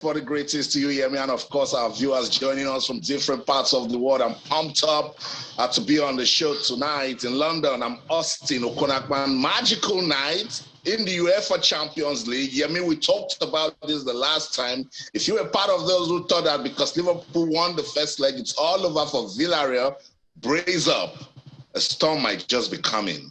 For the greatest to you, Yemi, and of course our viewers joining us from different parts of the world. I'm pumped up to be on the show tonight in London. I'm Austin Okonakman. Magical night in the UEFA Champions League. Yemi, we talked about this the last time. If you were part of those who thought that because Liverpool won the first leg, it's all over for Villarreal, brace up. A storm might just be coming.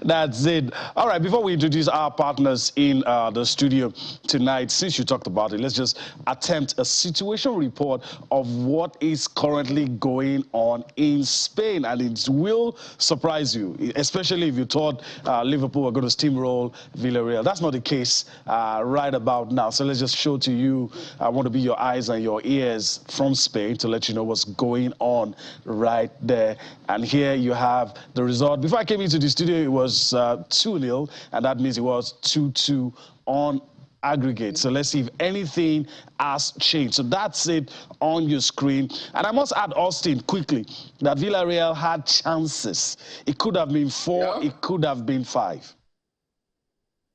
That's it. All right, before we introduce our partners in the studio tonight, since you talked about it, let's just attempt a situation report of what is currently going on in Spain. And it will surprise you, especially if you thought Liverpool were going to steamroll Villarreal. That's not the case right about now. So let's just show to you, I want to be your eyes and your ears from Spain to let you know what's going on right there. And here you have the result. Before I came into the studio, it was 2-0, and that means it was 2-2 on aggregate. So let's see if anything has changed. So that's it on your screen. And I must add, Austin, quickly, that Villarreal had chances. It could have been 4, it could have been 5.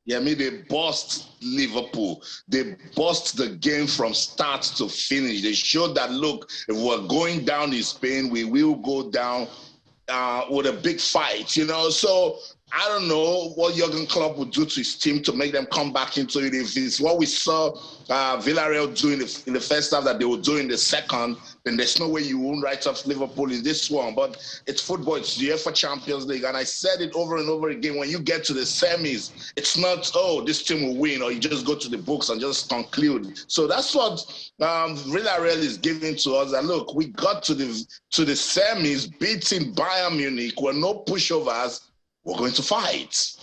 Yeah, I mean, they bossed Liverpool. They bossed the game from start to finish. They showed that, look, if we're going down in Spain, we will go down with a big fight, you know. So I don't know what Jurgen Klopp would do to his team to make them come back into it. If it's what we saw Villarreal do in the first half that they will do in the second, then there's no way you won't write off Liverpool in this one. But it's football, it's the UEFA Champions League. And I said it over and over again, when you get to the semis, it's not, oh, this team will win, or you just go to the books and just conclude. So that's what Villarreal is giving to us. And look, we got to the semis, beating Bayern Munich. We're no pushovers. We're going to fight.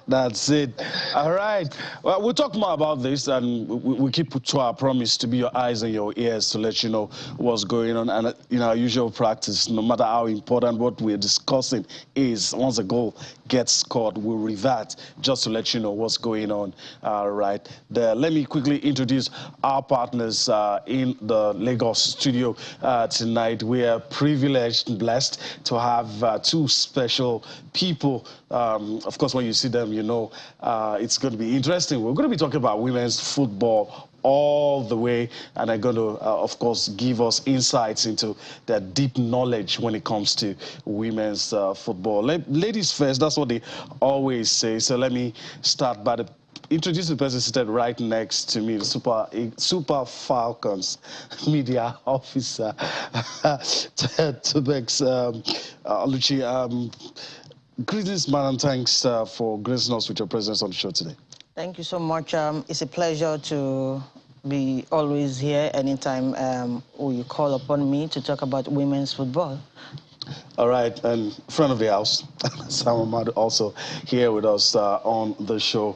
That's it. All right. Well, we'll talk more about this, and we keep to our promise to be your eyes and your ears to let you know what's going on. And in our usual practice, no matter how important what we're discussing is, once a goal gets scored, we'll revert just to let you know what's going on right there. Let me quickly introduce our partners in the Lagos studio tonight. We are privileged and blessed to have two special people. Of course, when you see them, you know it's going to be interesting. We're going to be talking about women's football all the way, and they're going to, of course, give us insights into their deep knowledge when it comes to women's football. Ladies first, that's what they always say. So let me start by introduce the person seated right next to me, the Super Falcons media officer, Tubex Luchi. Greetings, madam. Thanks for gracing us with your presence on the show today. Thank you so much. It's a pleasure to be always here anytime you call upon me to talk about women's football. All right, and friend of the house, Sam Ahmad, also here with us on the show.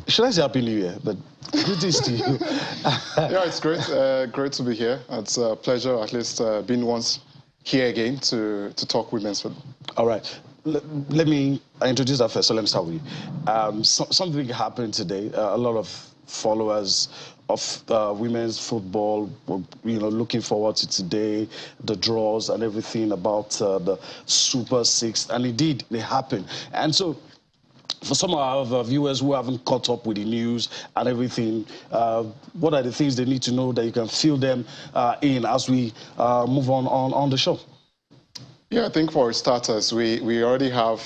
Should I say Happy New Year? But greetings to you. Yeah, it's great. Great to be here. It's a pleasure, at least, being once here again to talk women's football. All right. Let me introduce that first, so let me start with you. Something happened today. A lot of followers of women's football were, looking forward to today, the draws and everything about the Super Six, and indeed, they happened. And so, for some of our viewers who haven't caught up with the news and everything, what are the things they need to know that you can fill them in as we move on the show? Yeah, I think for starters, we already have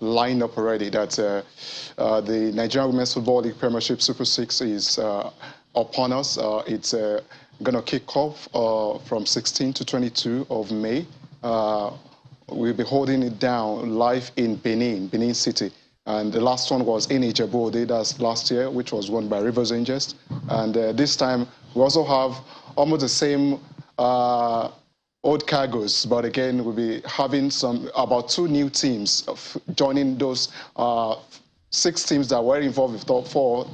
lined up already that the Nigerian Women's Football League Premiership Super 6 is upon us. It's going to kick off from 16 to 22 of May. We'll be holding it down live in Benin City. And the last one was in Ijebu-Ode, that's last year, which was won by Rivers Angels. And this time, we also have almost the same old cargoes, but again, we'll be having about 2 new teams joining those 6 teams that were involved with top 4.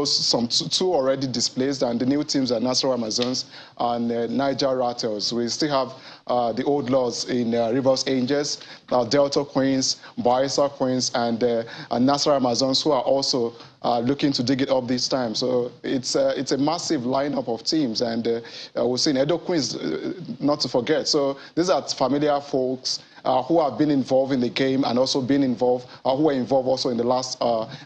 Some 2 already displaced, and the new teams are Nasarawa Amazons and Niger Rattles. We still have the old lords in Rivers Angels, Delta Queens, Bayelsa Queens, and Nasarawa Amazons, who are also looking to dig it up this time. So it's a massive lineup of teams, and we've seen Edo Queens, not to forget. So these are familiar folks who have been involved in the game and also been involved, who were involved also in the last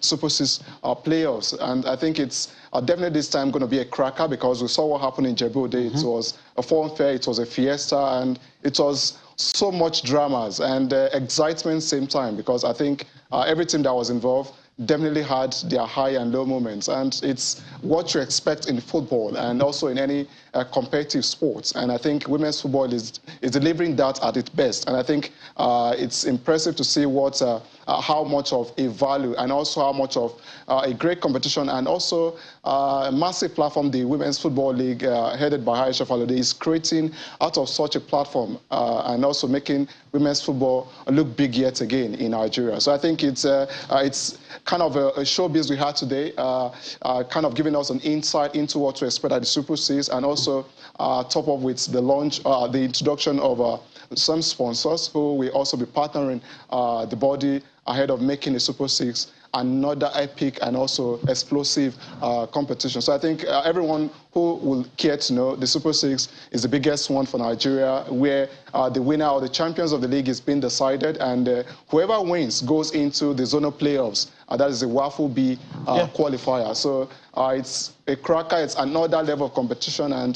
Super 6 playoffs. And I think it's definitely this time going to be a cracker because we saw what happened in Djibouti. It was a fun fair, it was a fiesta, and it was so much dramas and excitement same time, because I think every team that was involved definitely had their high and low moments, and it's what you expect in football and also in any competitive sports. And I think women's football is delivering that at its best. And I think it's impressive to see what how much of a value and also how much of a great competition and also a massive platform the Women's Football League headed by Aisha Falode is creating out of such a platform and also making women's football look big yet again in Nigeria. So I think it's kind of a showbiz we had today, kind of giving us an insight into what to expect at the Super 6, and also top up with the launch, the introduction of some sponsors who will also be partnering the body ahead of making the Super 6 another epic and also explosive competition. So I think everyone who will care to know the Super 6 is the biggest one for Nigeria, where the winner or the champions of the league is being decided, and whoever wins goes into the zonal playoffs. That is the WAFU B qualifier. So it's a cracker. It's another level of competition, and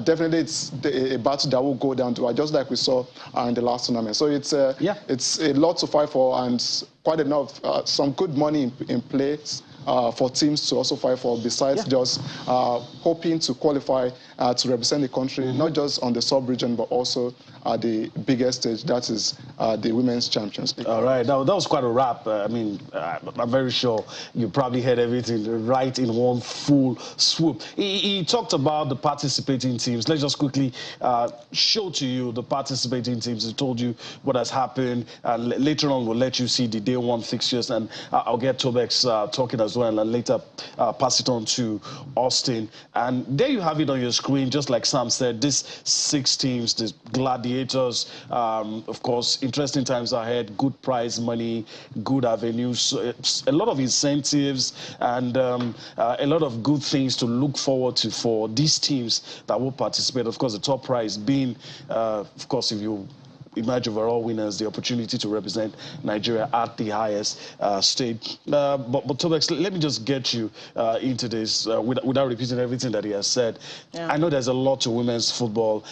definitely it's a battle that will go down to just like we saw in the last tournament. So it's a lot to fight for, and quite enough, some good money in place for teams to also fight for, besides just hoping to qualify to represent the country, not just on the sub-region, but also at the biggest stage, that is the Women's Champions League. All right, that was quite a wrap. I mean, I'm very sure you probably had everything right in one full swoop. He talked about the participating teams. Let's just quickly show to you the participating teams. He told you what has happened. Later on, we'll let you see the day one fixtures, and I'll get Tobex talking as well, and later pass it on to Austin. And there you have it on your screen, just like Sam said, these 6 teams, the gladiators, of course, interesting times ahead, good prize money, good avenues, a lot of incentives, and a lot of good things to look forward to for these teams that will participate. Of course, the top prize being, of course, if you emerge overall winners, the opportunity to represent Nigeria at the highest stage. But Tobex, let me just get you into this without repeating everything that he has said. I know there's a lot to women's football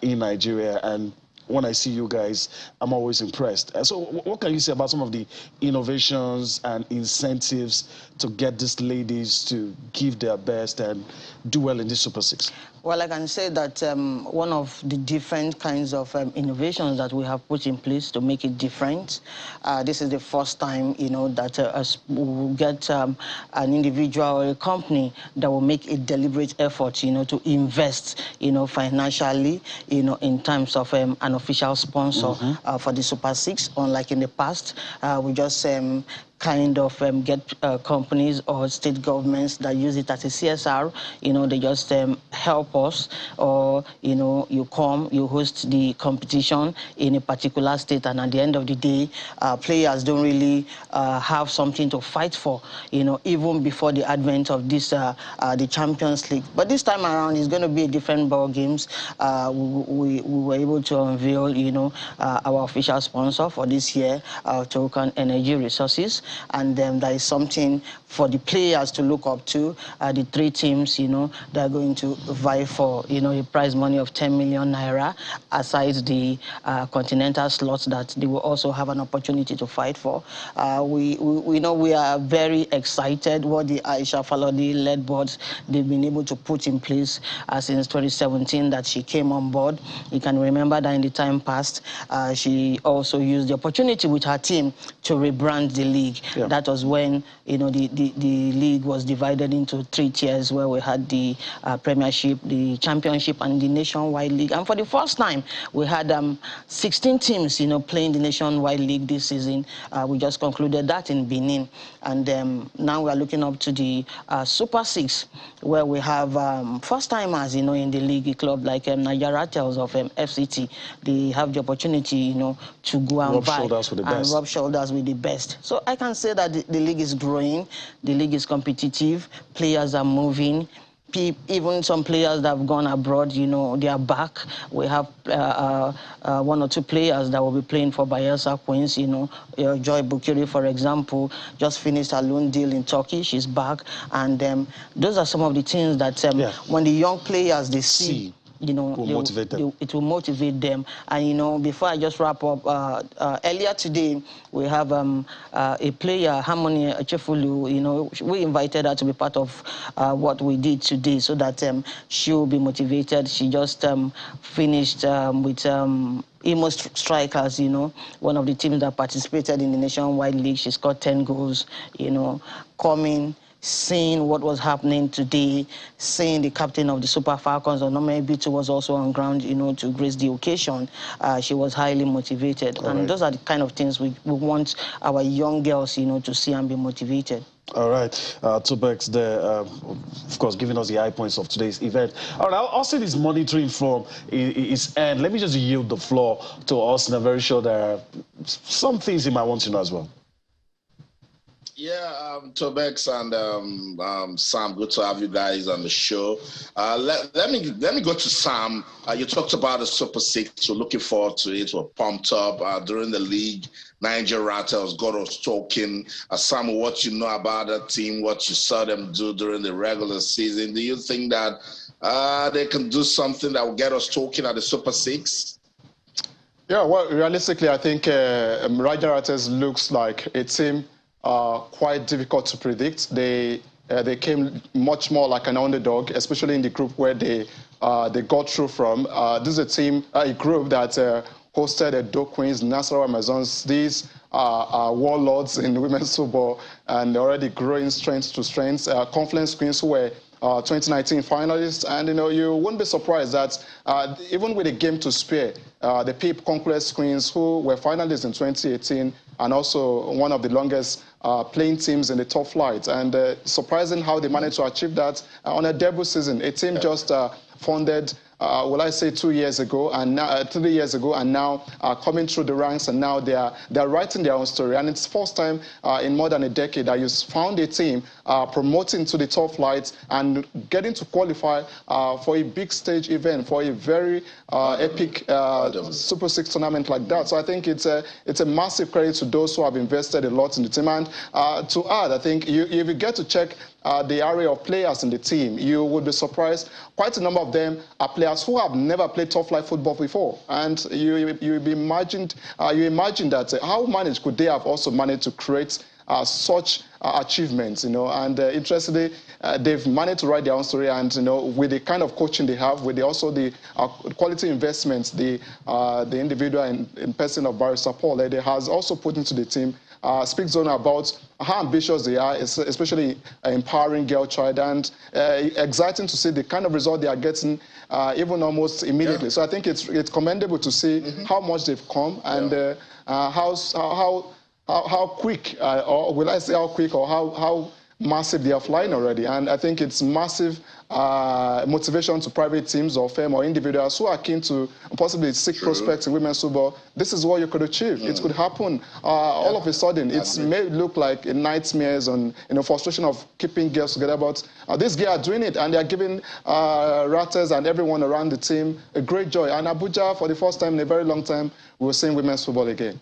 in Nigeria, and when I see you guys, I'm always impressed. So what can you say about some of the innovations and incentives to get these ladies to give their best and do well in this Super 6? Well, I can say that one of the different kinds of innovations that we have put in place to make it different, this is the first time, you know, that we will get an individual or a company that will make a deliberate effort, you know, to invest, you know, financially, you know, in terms of an official sponsor for the Super 6. Unlike in the past, we just kind of get companies or state governments that use it as a CSR, you know, they just help us, or, you know, you come, you host the competition in a particular state, and at the end of the day, players don't really have something to fight for, you know, even before the advent of this, the Champions League. But this time around, it's going to be a different ball games. We were able to unveil, you know, our official sponsor for this year, Tokan Energy Resources. And then there is something for the players to look up to. The 3 teams, you know, they're going to vie for, you know, a prize money of 10 million naira, aside the continental slots that they will also have an opportunity to fight for. We know we are very excited what the Aisha Falode-led boards they've been able to put in place since 2017 that she came on board. You can remember that in the time past, she also used the opportunity with her team to rebrand the league. That was when, you know, the league was divided into 3 tiers, where we had the Premiership, the Championship, and the Nationwide League. And for the first time, we had 16 teams, you know, playing the Nationwide League this season. We just concluded that in Benin. And now we are looking up to the Super 6, where we have first-timers, you know, in the league, a club like Nigeria Tels of FCT. They have the opportunity, you know, to go and vie and rub shoulders with the best. So I can say that the league is growing, the league is competitive, players are moving, even some players that have gone abroad, you know, they are back. We have 1 or 2 players that will be playing for Bayelsa Queens, you know. Joy Bukiri, for example, just finished her loan deal in Turkey. She's back. And those are some of the things that when the young players, they see, you know, it will motivate them. And, you know, before I just wrap up, earlier today, we have a player, Harmony Chefulu, you know, we invited her to be part of what we did today so that she will be motivated. She just finished with Imo Strikers, you know, one of the teams that participated in the Nationwide League. She scored 10 goals, you know, seeing what was happening today, seeing the captain of the Super Falcons, Onome Bitu, was also on ground, you know, to grace the occasion. She was highly motivated. And those are the kind of things we want our young girls, you know, to see and be motivated. All right, Tubex there, of course, giving us the high points of today's event. All right, I'll say this monitoring from its end. Let me just yield the floor to Austin. I'm very sure there are some things he might want to know as well. Yeah, Tobex and Sam, good to have you guys on the show. Let me go to Sam. You talked about the Super Six. We're looking forward to it. We're pumped up during the league. Niger Rattles got us talking. Sam, what you know about that team, what you saw them do during the regular season. Do you think that they can do something that will get us talking at the Super Six? Yeah, well, realistically, I think Niger Rattles looks like a team quite difficult to predict. They came much more like an underdog, especially in the group where they got through from. This is a group that hosted Do Queens, Nassau Amazons. These are warlords in women's football and already growing strength to strength. Confluence Queens, who were 2019 finalists, and you know, you wouldn't be surprised that even with a game to spare, the PIP Conquest Queens, who were finalists in 2018 and also one of the longest playing teams in the top flight, and surprising how they managed to achieve that on a debut season. A team just founded, will I say 2 years ago, and now 3 years ago, and now coming through the ranks, and now they're writing their own story. And it's the first time in more than a decade that you found a team promoting to the top flight and getting to qualify for a big stage event, for a very epic Super Six tournament like that. So I think it's a massive credit to those who have invested a lot in the team. And to add, I think if you get to check the area of players in the team, you would be surprised. Quite a number of them are players who have never played top flight football before, and you imagine that how could they have also managed to create such achievements, you know? And interestingly, they've managed to write their own story, and you know, with the kind of coaching they have, with the quality investments, the individual and person of Barrister Paul they has also put into the team. Speaks on about how ambitious they are, especially empowering girl child, and exciting to see the kind of result they are getting, even almost immediately. Yeah. So I think it's commendable to see how much they've come, and how quick, or will I say how quick, or how massive they are flying already. And I think it's massive motivation to private teams or firm or individuals who are keen to possibly seek prospects in women's football. This is what you could achieve. It could happen all of a sudden. It may look like nightmares and frustration of keeping girls together, but these girls are doing it, and they are giving Ratters and everyone around the team a great joy. And Abuja, for the first time in a very long time, we're seeing women's football again.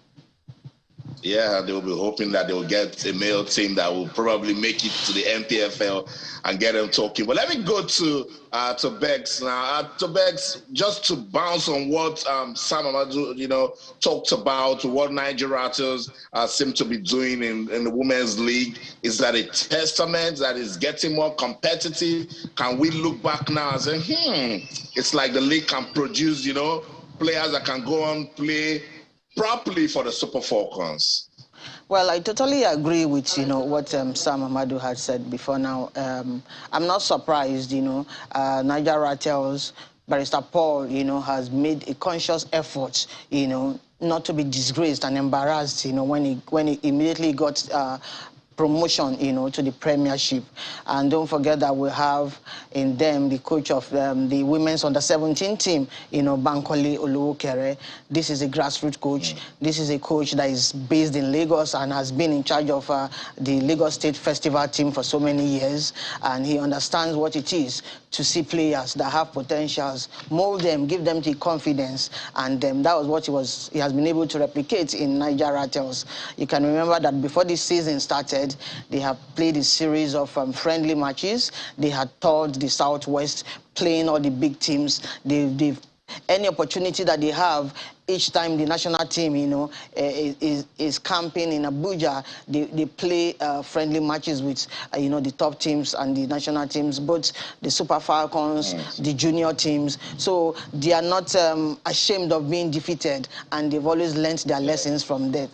Yeah, they will be hoping that they will get a male team that will probably make it to the NPFL and get them talking. But let me go to Bex now. To Bex, just to bounce on what Sam Amadou, talked about, what Niger Rattles seem to be doing in the Women's League. Is that a testament that is getting more competitive? Can we look back now and say, it's like the league can produce, players that can go on play properly for the Super Falcons? Well, I totally agree with, what Sam Amadou had said before now. I'm not surprised, Niger Rattles, Barrister Paul, has made a conscious effort, not to be disgraced and embarrassed, when he immediately got promotion, to the Premiership. And don't forget that we have in them, the coach of the women's under-17 team, Bankole Oluwokere. This is a grassroots coach. This is a coach that is based in Lagos and has been in charge of the Lagos State Festival team for so many years, and he understands what it is to see players that have potentials, mold them, give them the confidence, and that was what he has been able to replicate in Niger Rattles. You can remember that before this season started, they have played a series of friendly matches. They had toured the Southwest, playing all the big teams. Any opportunity that they have, each time the national team, is camping in Abuja, they play friendly matches with, the top teams and the national teams, both the Super Falcons, the junior teams. So they are not ashamed of being defeated, and they've always learned their lessons from them,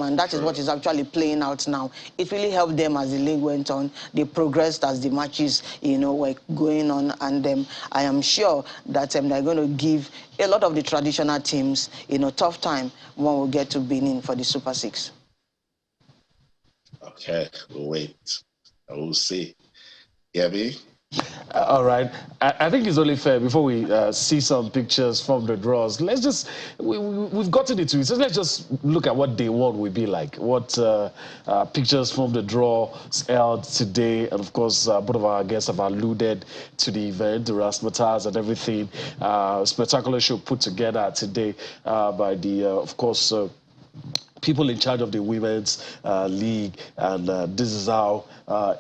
and that is what is actually playing out now. It really helped them as the league went on. They progressed as the matches, were going on, and I am sure that they're going to give a lot of the traditional teams, tough time when we get to Benin for the Super 6. Okay, we'll wait. We'll see. Yeah, me? All right. I think it's only fair, before we see some pictures from the draws, let's just, we've gotten into it, so let's just look at what day one will be like. What pictures from the draw held today, and of course, both of our guests have alluded to the event, the razzmatazz and everything. Spectacular show put together today by the, of course, people in charge of the women's league, and this is how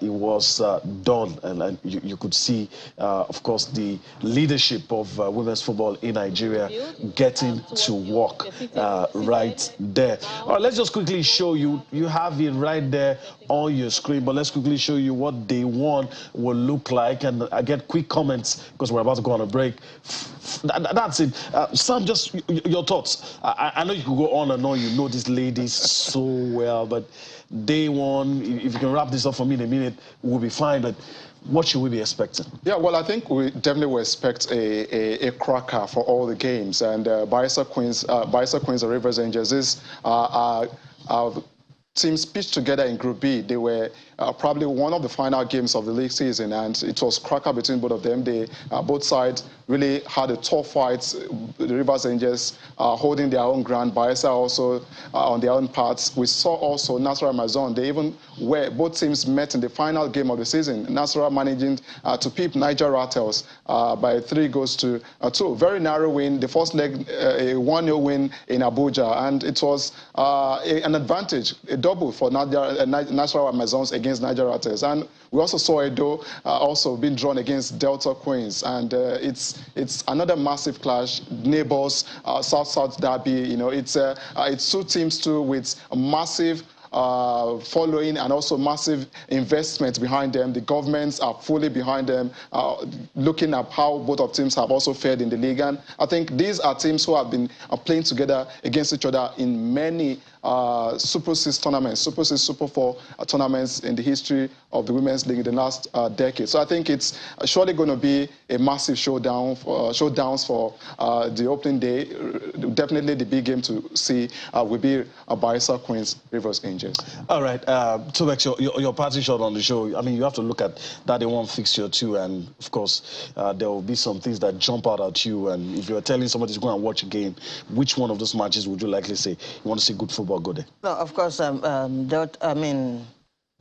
it was done, and you could see, of course, the leadership of women's football in Nigeria getting to work right there. All right, let's just quickly show you. You have it right there on your screen, but let's quickly show you what day one will look like, and I get quick comments because we're about to go on a break. That's it. Sam, just your thoughts. I know you could go on and on. You know these ladies so well, but day one, if you can wrap this up for me in a minute, we'll be fine. But what should we be expecting? Yeah, well, I think we definitely will expect a cracker for all the games. And Bayelsa Queens and Rivers Angels is teams pitched together in Group B. They were probably one of the final games of the league season, and it was cracker between both of them. They both sides really had a tough fight. The Rivers Angels holding their own ground, Bayelsa also on their own parts. We saw also Nasarawa Amazon. They even where both teams met in the final game of the season. Nasarawa managing to peep Niger Rattles by 3-2. Very narrow win. The first leg, a 1-0 win in Abuja, and it was an advantage, a double for Nasarawa Amazons against Niger Rattles. And we also saw Edo also being drawn against Delta Queens, and it's another massive clash. Neighbors, South-South derby. It's two teams too with a massive following and also massive investment behind them. The governments are fully behind them, looking at how both of teams have also fared in the league. And I think these are teams who have been playing together against each other in many Super 6 tournaments, Super 6, Super 4 tournaments in the history of the Women's League in the last decade. So I think it's surely going to be a massive showdowns for the opening day. Definitely the big game to see will be Bayelsa Queens, Rivers Angels. All right, Tobex, your party shot on the show. I mean, you have to look at that day one fixture too, and of course, there will be some things that jump out at you. And if you're telling somebody to go and watch a game, which one of those matches would you likely say you want to see good football go there? No, of course,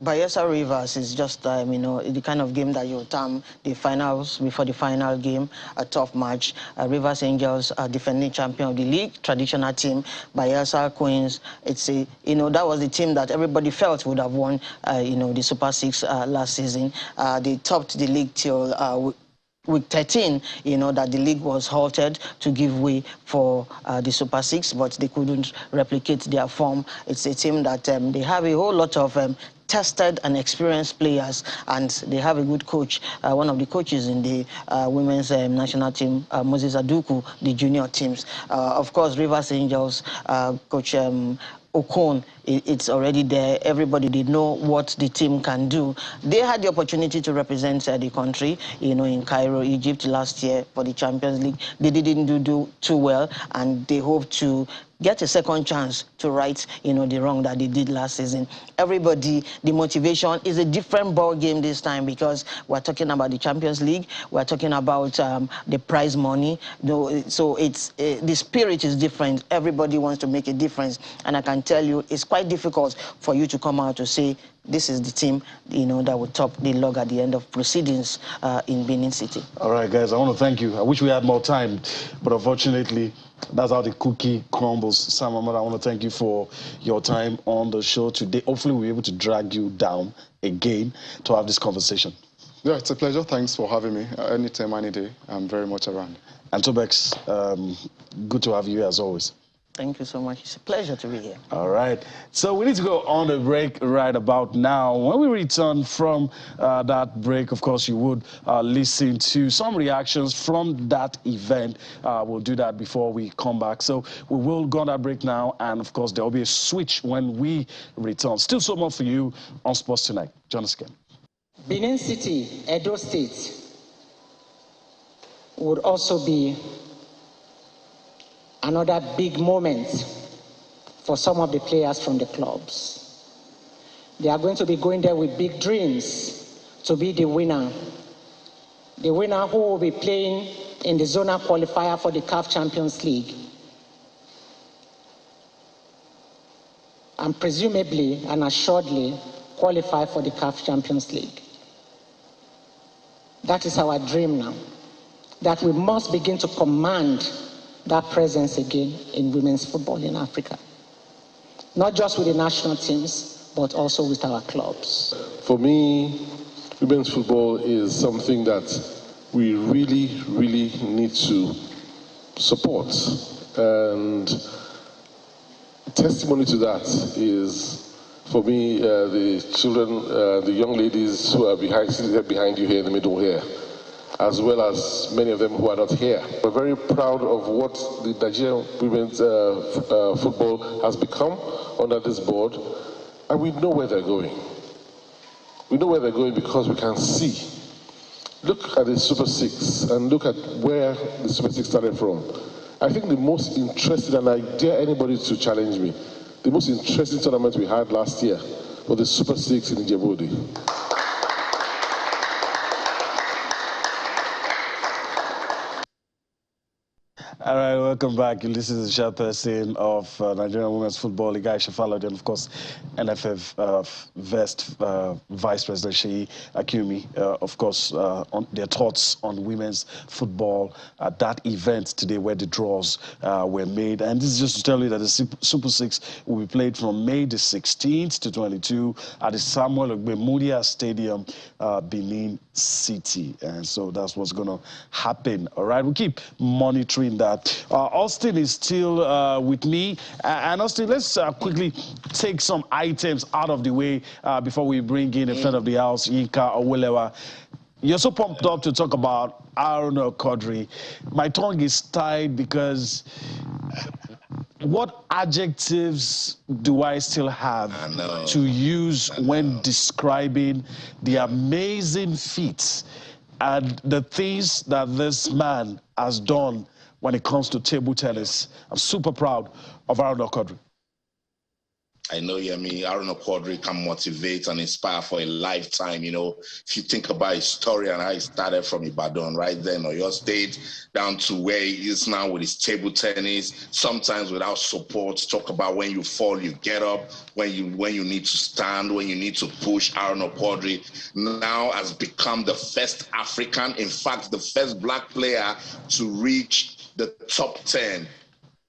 Bayelsa Rivers is just, the kind of game that you term the finals before the final game, a tough match. Rivers Angels are defending champion of the league, traditional team. Bayelsa Queens, it's that was the team that everybody felt would have won, the Super 6 last season. They topped the league till Week 13, that the league was halted to give way for the Super 6, but they couldn't replicate their form. It's a team that they have a whole lot of tested and experienced players, and they have a good coach. One of the coaches in the women's national team, Moses Aduku, the junior teams. Of course, Rivers Angels, Coach Okon, it's already there. Everybody did know what the team can do. They had the opportunity to represent the country, in Cairo, Egypt last year for the Champions League. They didn't do too well, and they hope to get a second chance to right, you know, the wrong that they did last season. Everybody, the motivation is a different ball game this time because we're talking about the Champions League, we're talking about the prize money. So it's the spirit is different. Everybody wants to make a difference, and I can tell you, it's quite difficult for you to come out to say this is the team, you know, that will top the log at the end of proceedings in Benin City. All right, guys, I want to thank you. I wish we had more time, but unfortunately, that's how the cookie crumbles. Sam Ahmed, I want to thank you for your time on the show today. Hopefully, we'll be able to drag you down again to have this conversation. Yeah, it's a pleasure. Thanks for having me. Anytime, any day, I'm very much around. And Tobex, good to have you as always. Thank you so much. It's a pleasure to be here. All right. So we need to go on a break right about now. When we return from that break, of course, you would listen to some reactions from that event. We'll do that before we come back. So we will go on that break now. And, of course, there will be a switch when we return. Still so much for you on Sports Tonight. Join us again. Benin City, Edo State would also be another big moment for some of the players from the clubs. They are going to be going there with big dreams to be the winner. The winner who will be playing in the zonal qualifier for the CAF Champions League. And presumably and assuredly qualify for the CAF Champions League. That is our dream now. That we must begin to command that presence again in women's football in Africa. Not just with the national teams, but also with our clubs. For me, women's football is something that we really, really need to support. And testimony to that is, for me, the children, the young ladies who are behind you here in the middle here, as well as many of them who are not here. We're very proud of what the Nigerian women's football has become under this board, and we know where they're going. We know where they're going because we can see. Look at the Super Six and look at where the Super Six started from. I think the most interesting, and I dare anybody to challenge me, the most interesting tournament we had last year was the Super Six in Djibouti. All right, welcome back. This is the chairperson of Nigerian Women's Football League, Aisha Falade, and of course, NFF Vice President Sheyi Akumi, of course, on their thoughts on women's football at that event today where the draws were made. And this is just to tell you that the Super Six will be played from May the 16th to 22 at the Samuel Ogbemudia Stadium, Benin City. And so that's what's going to happen. All right, we'll keep monitoring that. Austin is still with me. And Austin, let's quickly take some items out of the way before we bring in a friend of the house, Yinka Owelewa. You're so pumped up to talk about Aaron Quadri. My tongue is tied because what adjectives do I still have to use when describing the amazing feats and the things that this man has done when it comes to table tennis? I'm super proud of Aaron Quadri. I know, Yemi, Aaron Quadri can motivate and inspire for a lifetime. You know, if you think about his story and how he started from Ibadan, right then, or your state, down to where he is now with his table tennis, sometimes without support. Talk about when you fall, you get up, when you need to stand, when you need to push. Aaron Quadri now has become the first African, in fact, the first black player to reach the top 10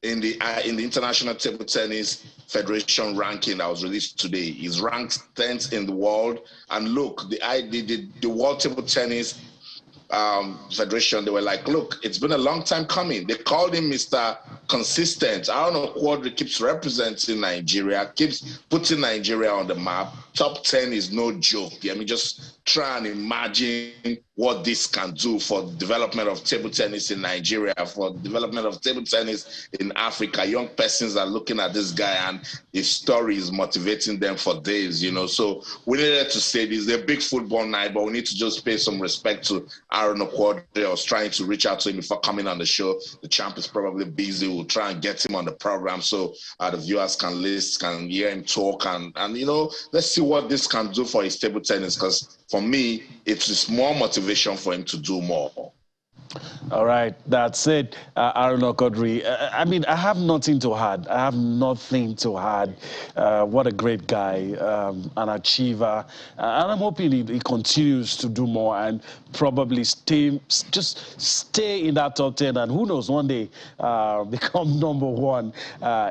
in the International Table Tennis Federation ranking that was released today. He's ranked 10th in the world. And look, the World Table Tennis Federation, they were like, look, it's been a long time coming. They called him Mr. Consistent. Aaron Quadri keeps representing Nigeria, keeps putting Nigeria on the map. Top 10 is no joke. I mean, just try and imagine what this can do for the development of table tennis in Nigeria, for the development of table tennis in Africa. Young persons are looking at this guy and his story is motivating them for days, you know. So we needed to say this. They're a big football night, but we need to just pay some respect to Aaron Quadri. I was trying to reach out to him before coming on the show. The champ is probably busy. We'll we'll try and get him on the program so the viewers can hear him talk, and you know, let's see what this can do for his table tennis, because for me, it's more motivation for him to do more. All right, that's it, Aaron Okodri. I mean, I have nothing to add. I have nothing to add. What a great guy, an achiever, and I'm hoping he continues to do more and probably just stay in that top 10, and who knows, one day become #1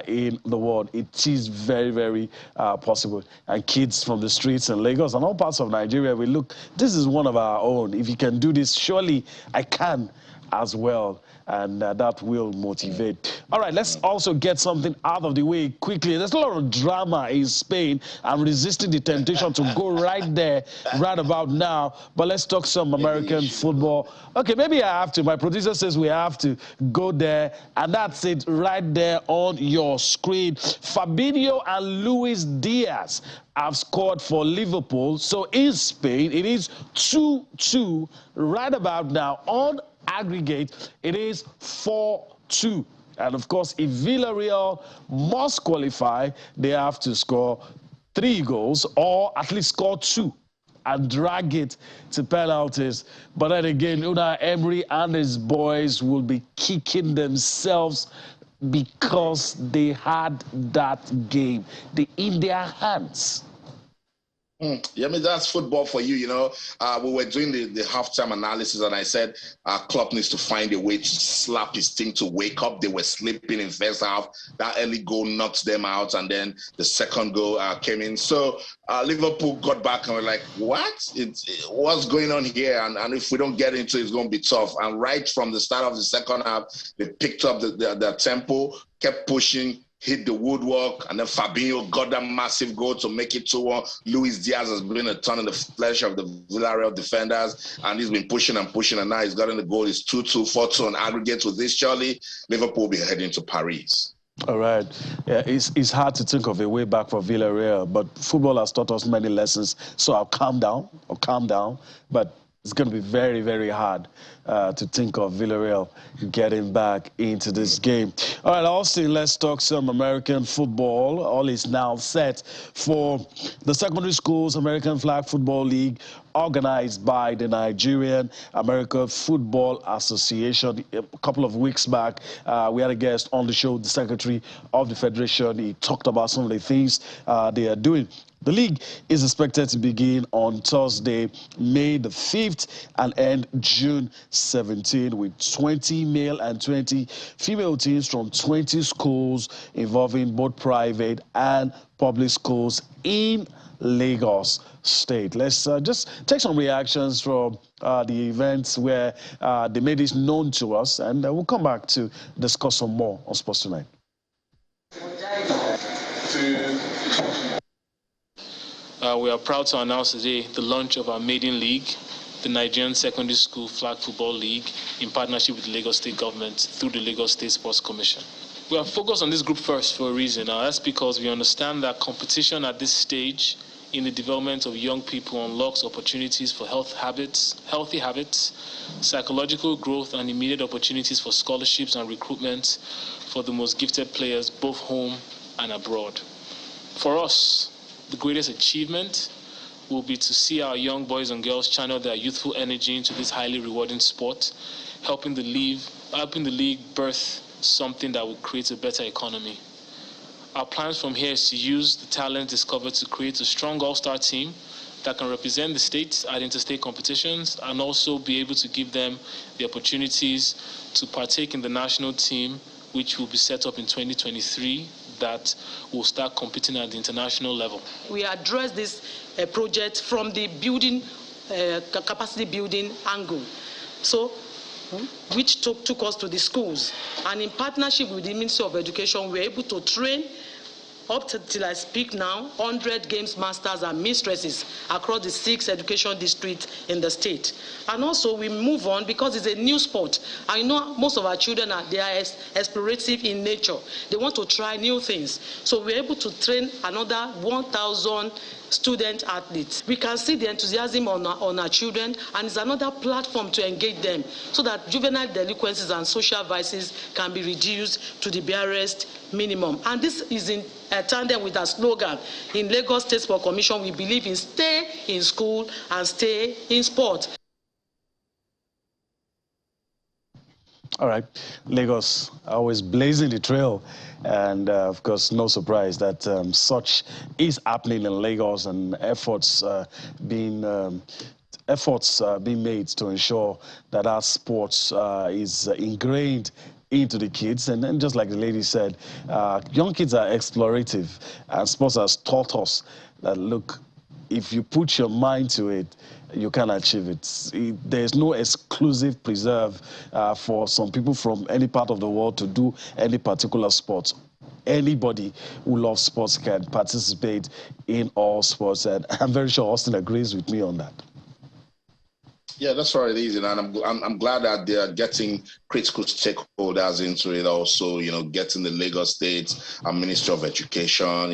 in the world. It is very, very possible. And kids from the streets in Lagos and all parts of Nigeria, we look, this is one of our own. If you can do this, surely I can as well, and that will motivate. All right, let's also get something out of the way quickly. There's a lot of drama in Spain. I'm resisting the temptation to go right there right about now, but let's talk some American football. Okay, maybe I have to. My producer says we have to go there, and that's it right there on your screen. Fabinho and Luis Diaz have scored for Liverpool. So in Spain, it is 2-2 right about now. On aggregate, it is 4-2. And of course, if Villarreal must qualify, they have to score 3 goals or at least score 2 and drag it to penalties. But then again, Unai Emery and his boys will be kicking themselves because they had that game in their hands. Yeah, I mean, that's football for you, you know. We were doing the halftime analysis, and I said Klopp needs to find a way to slap his team to wake up. They were sleeping in first half. That early goal knocked them out, and then the second goal came in. So Liverpool got back and were like, what? What's going on here? And if we don't get into it, it's going to be tough. And right from the start of the second half, they picked up the tempo, kept pushing, hit the woodwork, and then Fabinho got that massive goal to make it 2-1. Luis Diaz has been a ton in the flesh of the Villarreal defenders, and he's been pushing and pushing, and now he's gotten the goal. It's 2-2, 4-2 on aggregate with this. Surely Liverpool will be heading to Paris. All right. Yeah, it's hard to think of a way back for Villarreal, but football has taught us many lessons, so I'll calm down. But it's going to be very, very hard to think of Villarreal getting back into this game. All right, Austin, let's talk some American football. All is now set for the Secondary Schools American Flag Football League, organized by the Nigerian American Football Association. A couple of weeks back, we had a guest on the show, the secretary of the federation. He talked about some of the things they are doing. The league is expected to begin on Thursday, May the 5th, and end June 17, with 20 male and 20 female teams from 20 schools involving both private and public schools in Lagos State. Let's just take some reactions from the events where they made this known to us, and we'll come back to discuss some more on Sports Tonight. We are proud to announce today the launch of our maiden league, the Nigerian Secondary School Flag Football League, in partnership with the Lagos State government through the Lagos State Sports Commission. We are focused on this group first for a reason. Now, that's because we understand that competition at this stage in the development of young people unlocks opportunities for healthy habits, psychological growth, and immediate opportunities for scholarships and recruitment for the most gifted players, both home and abroad. For us, the greatest achievement will be to see our young boys and girls channel their youthful energy into this highly rewarding sport, helping the league birth something that will create a better economy. Our plans from here is to use the talent discovered to create a strong all-star team that can represent the state at interstate competitions, and also be able to give them the opportunities to partake in the national team, which will be set up in 2023, that will start competing at the international level. We address this project from the building, capacity building angle, so which took us to the schools. And in partnership with the Ministry of Education, we were able to train Up till I speak now, 100 games masters and mistresses across the 6 education districts in the state. And also we move on because it's a new sport. I know most of our children they are explorative in nature. They want to try new things. So we're able to train another 1,000 student athletes. We can see the enthusiasm on our children, and it's another platform to engage them so that juvenile delinquencies and social vices can be reduced to the barest minimum. And this is in tandem with our slogan. In Lagos State Sport Commission, we believe in stay in school and stay in sport. All right, Lagos always blazing the trail, and of course, no surprise that such is happening in Lagos, and efforts being made to ensure that our sports is ingrained into the kids. And then, just like the lady said, young kids are explorative, and sports has taught us that, look, if you put your mind to it, you can achieve it. There's no exclusive preserve for some people from any part of the world to do any particular sport. Anybody who loves sports can participate in all sports, and I'm very sure Austin agrees with me on that. Yeah, that's what it is, and I'm glad that they're getting critical stakeholders into it also, getting the Lagos State Ministry of Education,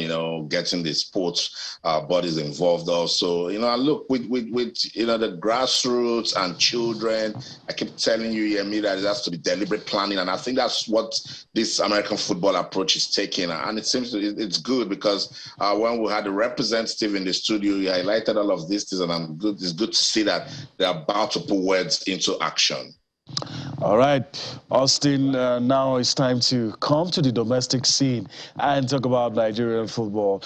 getting the sports bodies involved also. Look, with the grassroots and children, I keep telling you, Yemi, that it has to be deliberate planning, and I think that's what this American football approach is taking, and it seems it's good because when we had a representative in the studio, he highlighted all of this, and it's good to see that they're about to put words into action. All right, Austin, now it's time to come to the domestic scene and talk about Nigerian football.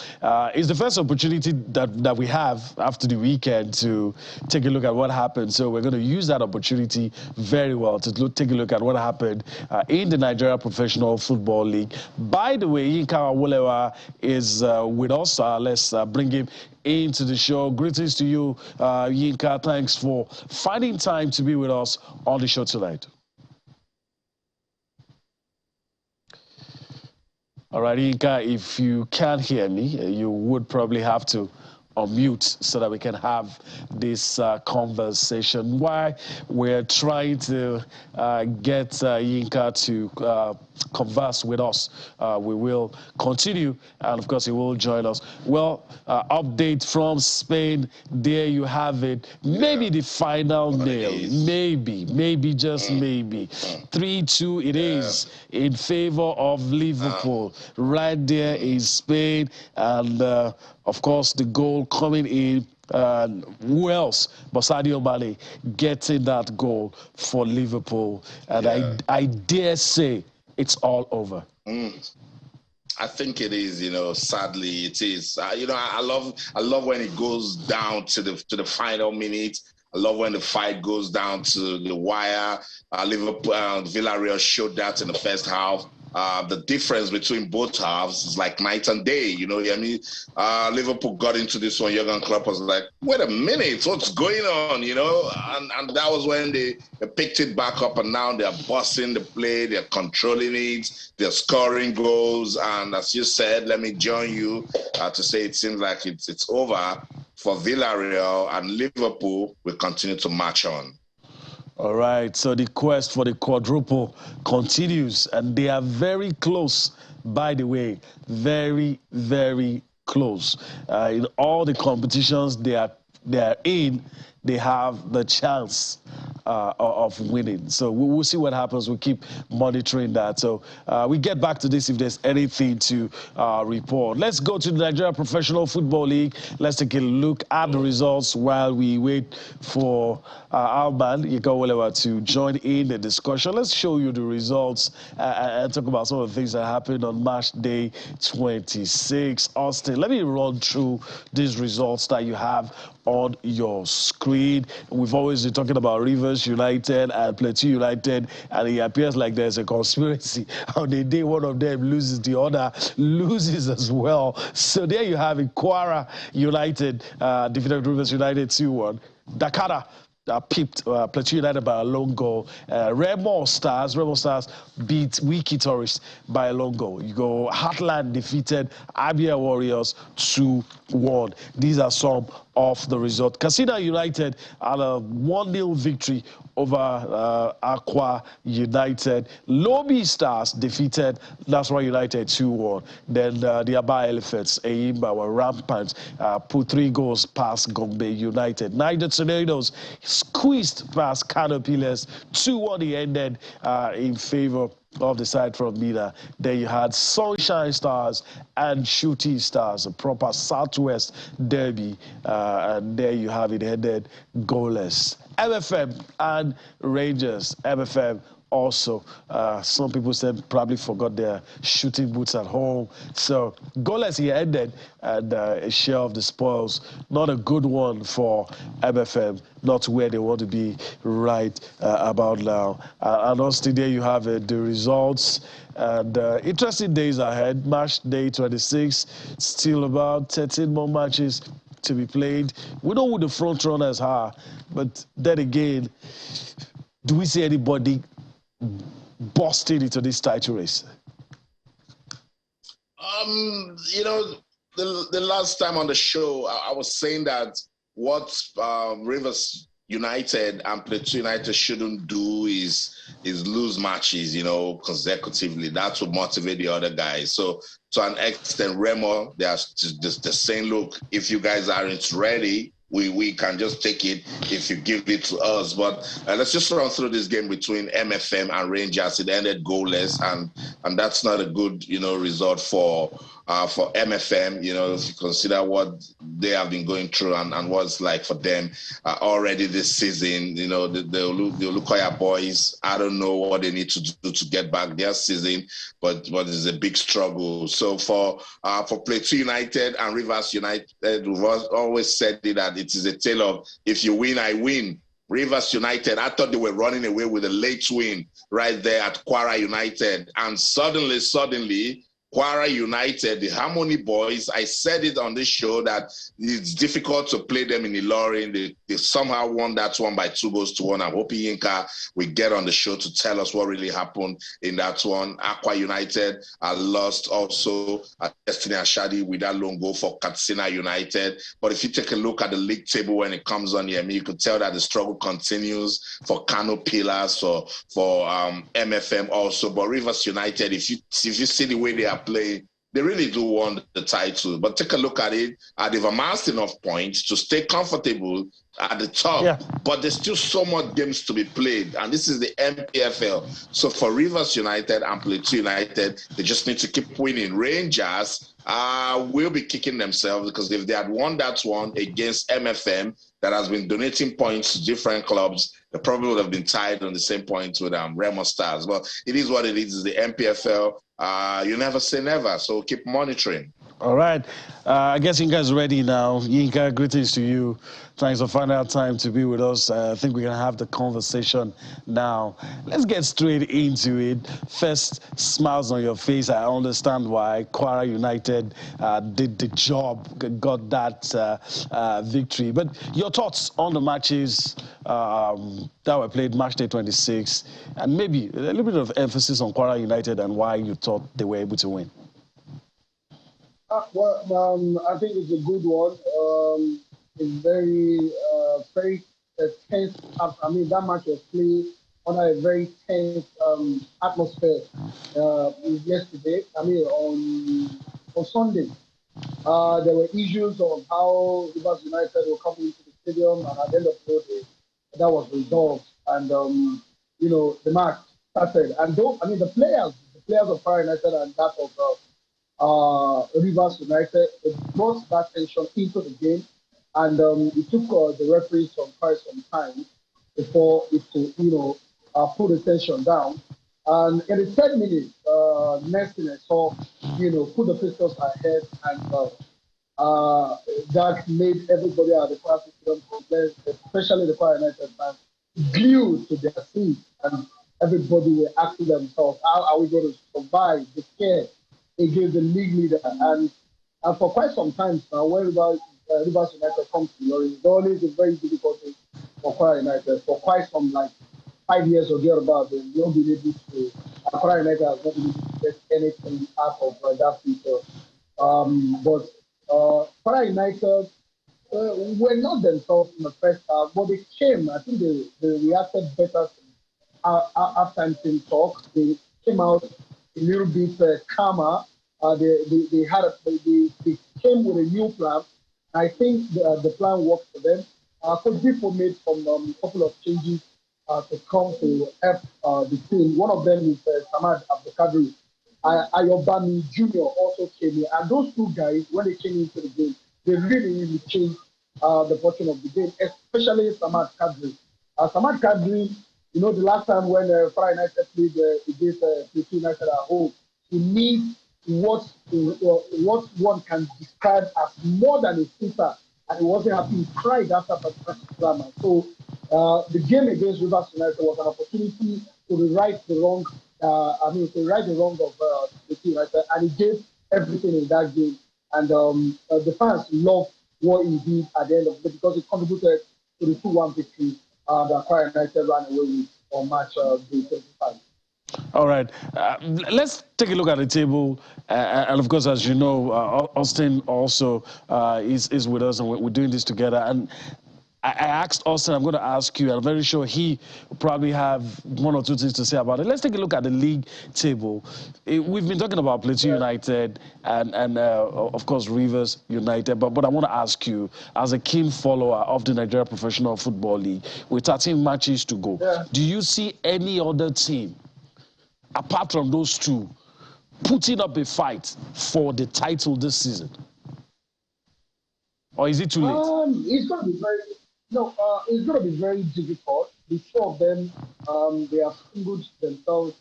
It's the first opportunity that we have after the weekend to take a look at what happened. So we're going to use that opportunity very well to take a look at what happened in the Nigeria Professional Football League. By the way, Yinka Awolewa is with us. Let's bring him into the show. Greetings to you, Yinka. Thanks for finding time to be with us on the show tonight. All right, Yinka, if you can't hear me, you would probably have to unmute so that we can have this conversation. Why we're trying to get Yinka to converse with us. We will continue, and of course he will join us. Well, update from Spain, there you have it. Maybe the final nail, maybe just maybe. 3-2 it is in favor of Liverpool, right there in Spain, and of course the goal coming in. Who else but Sadio Mane getting that goal for Liverpool, and I dare say it's all over. I think it is, sadly it is. I love when it goes down to the final minute. I love when the fight goes down to the wire. Liverpool and Villarreal showed that in the first half. The difference between both halves is like night and day. Liverpool got into this one. Jurgen Klopp was like, wait a minute, what's going on? And that was when they picked it back up, and now they're bossing the play, they're controlling it, they're scoring goals. And as you said, let me join you to say it seems like it's over for Villarreal, and Liverpool will continue to march on. All right, so the quest for the quadruple continues, and they are very close, by the way, very, very close. In all the competitions they are in, they have the chance of winning. So we'll see what happens. We'll keep monitoring that. So we get back to this if there's anything to report. Let's go to the Nigeria Professional Football League. Let's take a look at the results while we wait for our man, Yinka Awolewa, to join in the discussion. Let's show you the results and talk about some of the things that happened on Matchday 26. Austin, let me run through these results that you have on your screen. We've always been talking about Rivers United and Plateau United, and it appears like there's a conspiracy. On the day one of them loses, the other loses as well. So there you have it. Kwara United defeated Rivers United 2-1. Dakar pipped Plateau United by a lone goal. Remo Stars beat Wiki Tourists by a lone goal. You go Heartland defeated Abia Warriors 2-1. These are some of the results. Casino United had a 1-0 victory over Aqua United. Lobi Stars defeated Nasarawa United 2-1. Then the Aba Elephants, Eyimba, were rampant, put 3 goals past Gombe United. Niger Tornadoes squeezed past Kano Pillars 2-1. He ended in favor of the side from Mina. Then you had Sunshine Stars and Shooting Stars, a proper Southwest derby. And there you have it, headed goalless. MFM and Rangers. MFM also, some people said probably forgot their shooting boots at home. So goalless he ended, and a share of the spoils. Not a good one for MFM, not where they want to be right about now. And also today you have the results. And interesting days ahead. Matchday 26, still about 13 more matches to be played. We know who the front runners are, but then again, do we see anybody busting into this title race? You know, the last time on the show, I was saying that what Rivers United and Plateau United shouldn't do is lose matches, you know, consecutively. That would motivate the other guys. So to an extent, Remo, they're saying, look, if you guys aren't ready, we can just take it if you give it to us. But let's just run through this game between MFM and Rangers. It ended goalless, and that's not a good, you know, result for MFM, you know, if you consider what they have been going through and what's like for them already this season. You know, the Olukoya boys, I don't know what they need to do to get back their season, but it's a big struggle. So for Plateau United and Rivers United, we've always said that it is a tale of if you win, I win. Rivers United, I thought they were running away with a late win right there at Kwara United, and suddenly, Kwara United, the Harmony Boys, I said it on this show that it's difficult to play them in Ilorin. They somehow won that one by 2-1. I'm hoping Yinka will get on the show to tell us what really happened in that one. Aqua United lost also at Destiny Ashadi with that lone goal for Katsina United. But if you take a look at the league table when it comes on here, you could tell that the struggle continues for Kano Pillars, for MFM also. But Rivers United, if you see the way they are playing, they really do want the title. But take a look at it. They've amassed enough points to stay comfortable at the top. Yeah. But there's still so much games to be played. And this is the NPFL. So for Rivers United and Plateau United, they just need to keep winning. Rangers will be kicking themselves because if they had won that one against MFM that has been donating points to different clubs, they probably would have been tied on the same points with Remo Stars. But it is what it is. It's the NPFL. You never say never, so keep monitoring. All right. I guess Yinka's ready now. Yinka, greetings to you. Thanks for finding out time to be with us. I think we're going to have the conversation now. Let's get straight into it. First, smiles on your face. I understand why Kwara United did the job, got that victory. But your thoughts on the matches that were played, Matchday 26, and maybe a little bit of emphasis on Kwara United and why you thought they were able to win. I think it's a good one. It's very tense. I mean, that match was played under a very tense atmosphere yesterday. I mean, on Sunday, there were issues of how Rivers United were coming into the stadium, and at the end of the day, that was resolved. And you know, the match started. And the players of Kwara United and that of Rivers United, it brought that tension into the game, and it took the referees quite some time before it could, put the tension down. And in the 10 minutes, next thing I saw, put the Fixtures ahead, and that made everybody at the Kwara Stadium, especially the Kwara United fans, glued to their seats, and everybody were asking themselves, how are we going to survive the care against the league leader? And for quite some time now, when Rivers United comes to Ilorin, it's always a very difficult thing for Accra United for quite some, like 5 years or thereabouts. They've not been able to. Accra United has not been able to get anything out of that feature. But Accra United were not themselves in the first half, but they came. I think they reacted better after time talk. They came out a little bit calmer. They came with a new plan. I think the plan worked for them. Coach Bifo made some couple of changes to come to help the team. One of them is Samad Abdelkadir. Ayobami Jr. also came in. And those two guys, when they came into the game, they really changed the fortune of the game, especially Samad Kadri. Samad Kadri, you know, the last time when Fire United played against Plateau United at home, he needs what one can describe as more than a sitter, and he wasn't happy. He cried after particular match. So the game against Rivers United was an opportunity to right the wrong. To right the wrong of the team, and he gave everything in that game. And the fans loved what he did at the end of the day because it contributed to the 2-1 victory that Fire United ran away with on match day 25. All right, let's take a look at the table. And of course, as you know, Austin also is with us, and we're doing this together. And I asked Austin, I'm going to ask you, I'm very sure he will probably have one or two things to say about it. Let's take a look at the league table. We've been talking about Plateau United and of course, Rivers United. But I want to ask you, as a keen follower of the Nigeria Professional Football League, with 13 matches to go, do you see any other team, apart from those two, putting up a fight for the title this season? Or is it too late? It's going to be very... No, it's going to be very difficult. The two of them, they have singled themselves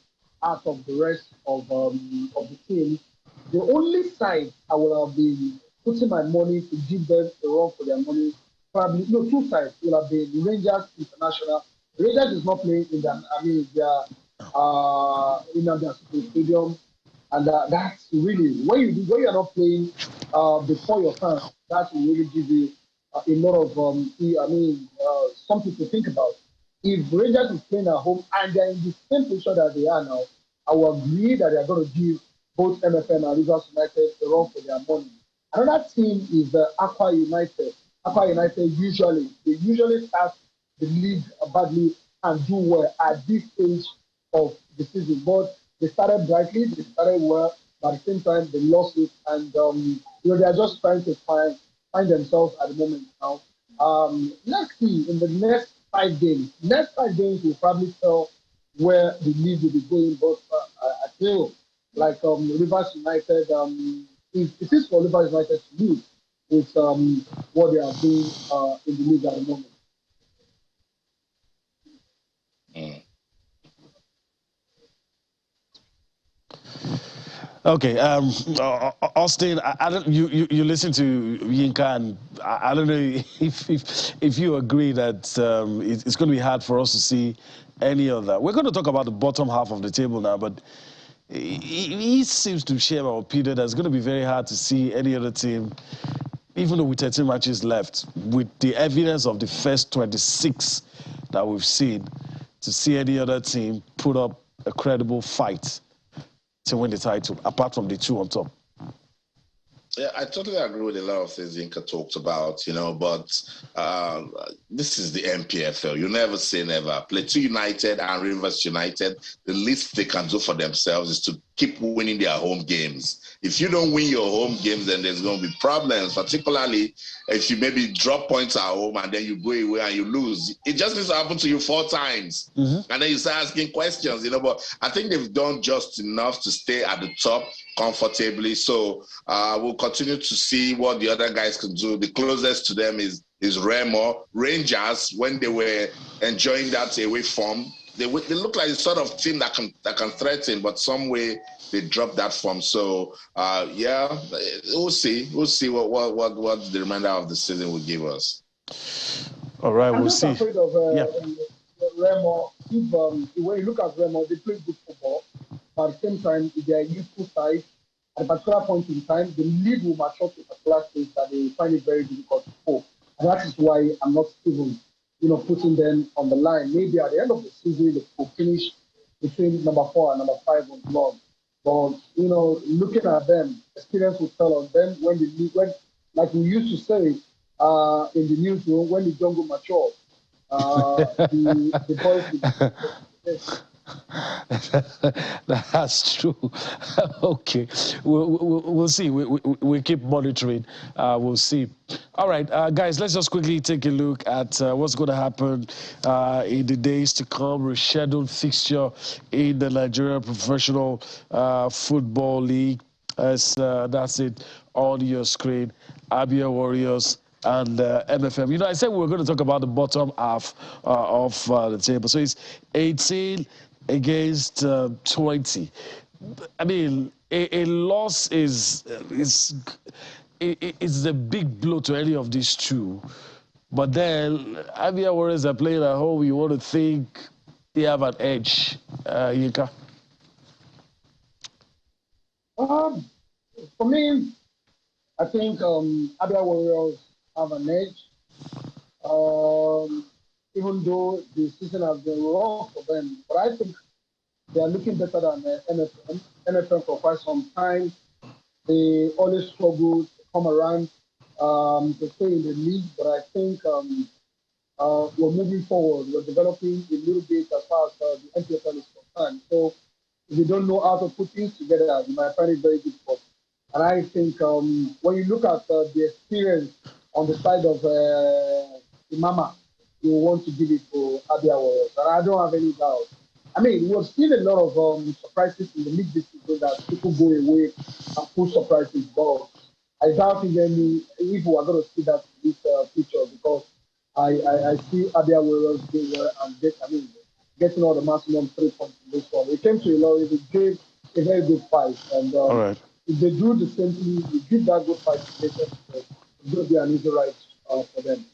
out of the rest of the team. The only side I will have been putting my money to give them a run for their money, probably, no, two sides will have been the Rangers International. The Rangers is not playing in their, in their stadium. And that's really, when you are not playing before your fans, that will really give you a lot of, something to think about. If Rangers is playing at home and they're in the same position that they are now, I will agree that they're going to give both MFM and Rivers United a run for their money. Another team is Aqua United. Aqua United usually start the league badly and do well at this stage of the season. But they started brightly, they started well, but at the same time they lost it, and they are just trying to find themselves at the moment now. Let's see in the next 5 games. Next 5 games will probably tell where the league will be going. But I feel like Rivers United, it is for Rivers United to lead with what they are doing in the league at the moment. Okay, Austin, I don't. You listen to Yinka, and I don't know if you agree that it's going to be hard for us to see any other. We're going to talk about the bottom half of the table now, but he seems to share our opinion that it's going to be very hard to see any other team, even though with 13 matches left, with the evidence of the first 26 that we've seen, to see any other team put up a credible fight to win the title, apart from the two on top. Yeah, I totally agree with a lot of things Inka talked about, but this is the NPFL. You never say never. Plateau United and Rivers United, the least they can do for themselves is to keep winning their home games. If you don't win your home games, then there's going to be problems, particularly if you maybe drop points at home and then you go away and you lose. It just needs to happen to you 4 times. And then you start asking questions, But I think they've done just enough to stay at the top comfortably. So we'll continue to see what the other guys can do. The closest to them is Remo. Rangers, when they were enjoying that away form, they look like the sort of team that can threaten, but some way they dropped that form. So we'll see. We'll see what the remainder of the season will give us. All right, we'll see. I'm just afraid of Remo. When you look at Remo, they play good football, but at the same time, if they are useful side, at a particular point in time, the league will mature to a particular stage that they find it very difficult to cope. And that is why I'm not even putting them on the line. Maybe at the end of the season, they could finish between number 4 and number 5 on blog. But, looking at them, experience will tell on them when like we used to say in the newsroom, when the jungle matures, the boys will That's true. Okay, we'll see. We keep monitoring. We'll see. All right, guys, let's just quickly take a look at what's going to happen in the days to come. Rescheduled fixture in the Nigeria Professional Football League. That's it on your screen. Abia Warriors and MFM. I said we were going to talk about the bottom half of the table. So it's 18 against 20. I mean, a loss is a big blow to any of these two. But then, Abia Warriors are playing at home. You want to think they have an edge, Yinka? For me, I think Abia Warriors have an edge. Even though the season has been rough for them, but I think they are looking better than NFM. NFM for quite some time. They always struggle to come around to stay in the league, but I think we're moving forward. We're developing a little bit as far as the NPFL is concerned. So if you don't know how to put things together, you might find it very difficult. And I think when you look at the experience on the side of Imama, you want to give it to Abia Warriors. And I don't have any doubt. I mean, we've seen a lot of surprises in the league this season that people go away and pull surprises. But I doubt if we are going to see that in this picture, because I see Abia Warriors doing well and getting all the maximum 3 points in this one. It came to Ilorin, they gave a very good fight. And all right. If they do the same thing, we give that good fight to them, it's going to be an easy ride for them.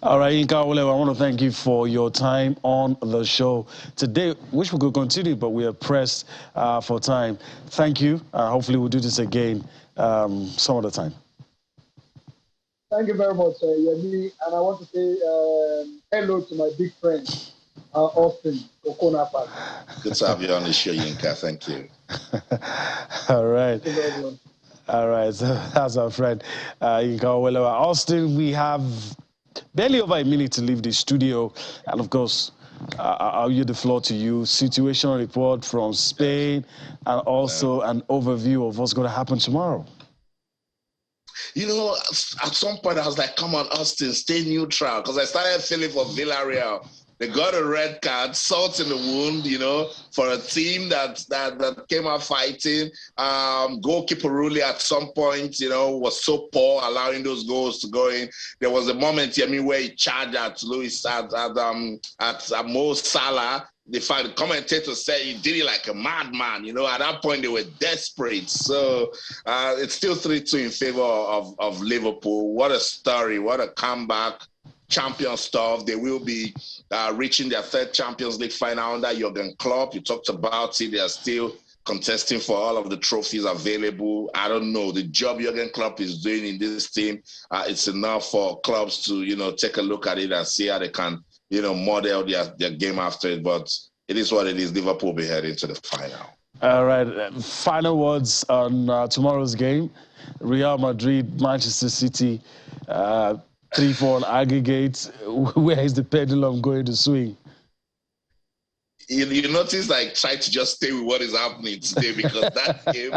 All right, Yinka Olewa, I want to thank you for your time on the show today. Wish we could continue, but we are pressed for time. Thank you. Hopefully we'll do this again some other time. Thank you very much, Yemi. And I want to say hello to my big friend, Austin Okonapa. Good to have you on the show, Yinka. Thank you. All right. All right, so that's our friend Yinka Olewa. Austin, we have barely over a minute to leave the studio. And of course, I'll yield the floor to you. Situational report from Spain and also an overview of what's going to happen tomorrow. At some point I was like, come on, Austin, stay neutral. Because I started feeling for Villarreal. They got a red card, salt in the wound, for a team that came out fighting. Goalkeeper Rulli at some point, was so poor, allowing those goals to go in. There was a moment, where he charged at Mo Salah. The commentator said he did it like a madman. At that point they were desperate. So it's still 3-2 in favor of Liverpool. What a story! What a comeback! Champion stuff. They will be reaching their 3rd Champions League final under Jurgen Klopp. You talked about it. They are still contesting for all of the trophies available. I don't know. The job Jurgen Klopp is doing in this team, it's enough for clubs to, take a look at it and see how they can, model their game after it. But it is what it is. Liverpool will be heading to the final. All right. Final words on tomorrow's game. Real Madrid, Manchester City. 3-4 on aggregate. Where is the pendulum going to swing? You notice I tried to just stay with what is happening today, because that game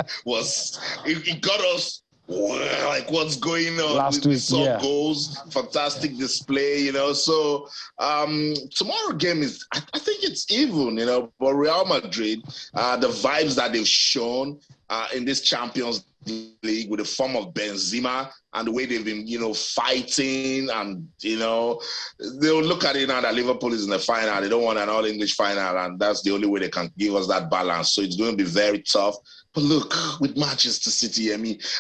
it got us like what's going on. Last week, saw goals, fantastic display, So tomorrow game is, I think it's even, but Real Madrid, the vibes that they've shown in this Champions League with the form of Benzema and the way they've been, fighting, and, they'll look at it now that Liverpool is in the final. They don't want an all-English final, and that's the only way they can give us that balance. So it's going to be very tough. But look, with Manchester City,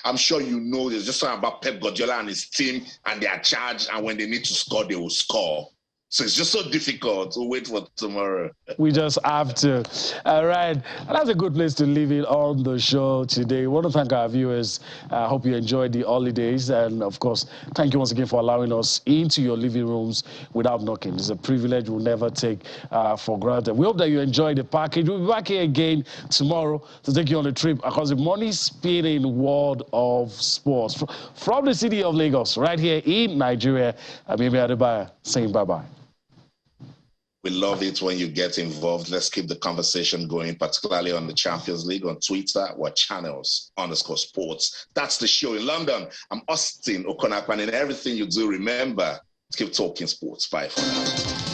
I'm sure there's just something about Pep Guardiola and his team and their charge, and when they need to score, they will score. So it's just so difficult to wait for tomorrow. We just have to. All right. And that's a good place to leave it on the show today. We want to thank our viewers. I hope you enjoyed the holidays. And, of course, thank you once again for allowing us into your living rooms without knocking. It's a privilege we'll never take for granted. We hope that you enjoyed the package. We'll be back here again tomorrow to take you on a trip across the money-spinning world of sports. From the city of Lagos, right here in Nigeria, I'm Amy Adebayo saying bye-bye. We love it when you get involved. Let's keep the conversation going, particularly on the Champions League, on Twitter, or channels_sports. That's the show in London. I'm Austin Okonakwan, and everything you do, remember, keep talking sports. Bye for now.